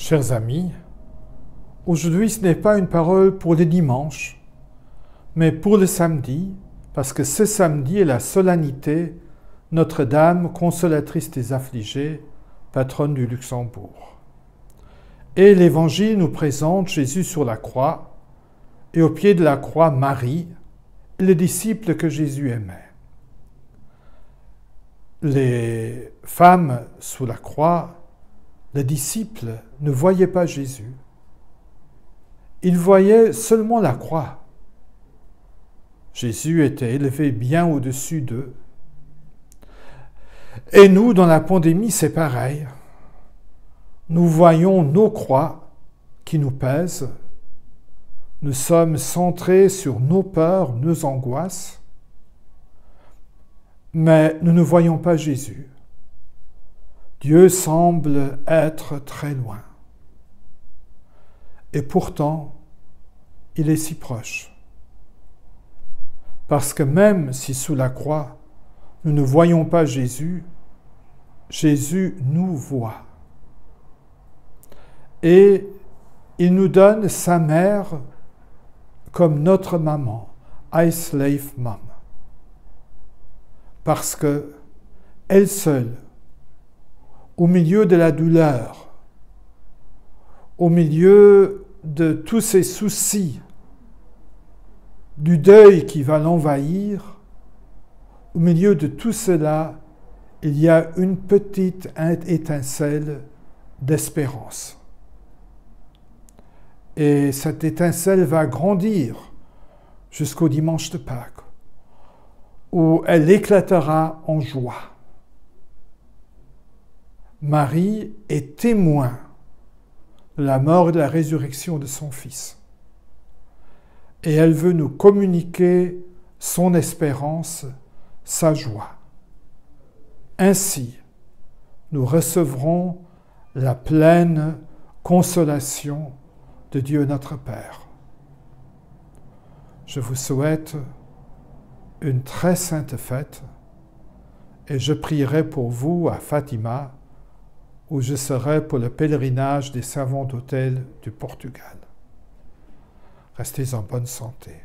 Chers amis, aujourd'hui ce n'est pas une parole pour le dimanche, mais pour le samedi, parce que ce samedi est la solennité Notre-Dame, consolatrice des affligés, patronne du Luxembourg. Et l'Évangile nous présente Jésus sur la croix, et au pied de la croix Marie, les disciples que Jésus aimait. Les femmes sous la croix, les disciples ne voyaient pas Jésus. Ils voyaient seulement la croix. Jésus était élevé bien au-dessus d'eux. Et nous, dans la pandémie, c'est pareil. Nous voyons nos croix qui nous pèsent. Nous sommes centrés sur nos peurs, nos angoisses. Mais nous ne voyons pas Jésus. Dieu semble être très loin. Et pourtant, il est si proche. Parce que même si sous la croix, nous ne voyons pas Jésus, Jésus nous voit. Et il nous donne sa mère comme notre maman, I slave mom. Parce que elle seule, au milieu de la douleur, au milieu de tous ces soucis, du deuil qui va l'envahir, au milieu de tout cela, il y a une petite étincelle d'espérance. Et cette étincelle va grandir jusqu'au dimanche de Pâques, où elle éclatera en joie. Marie est témoin de la mort et de la résurrection de son Fils. Et elle veut nous communiquer son espérance, sa joie. Ainsi, nous recevrons la pleine consolation de Dieu notre Père. Je vous souhaite une très sainte fête et je prierai pour vous à Fatima, où je serai pour le pèlerinage des savants d'autel du Portugal. Restez en bonne santé.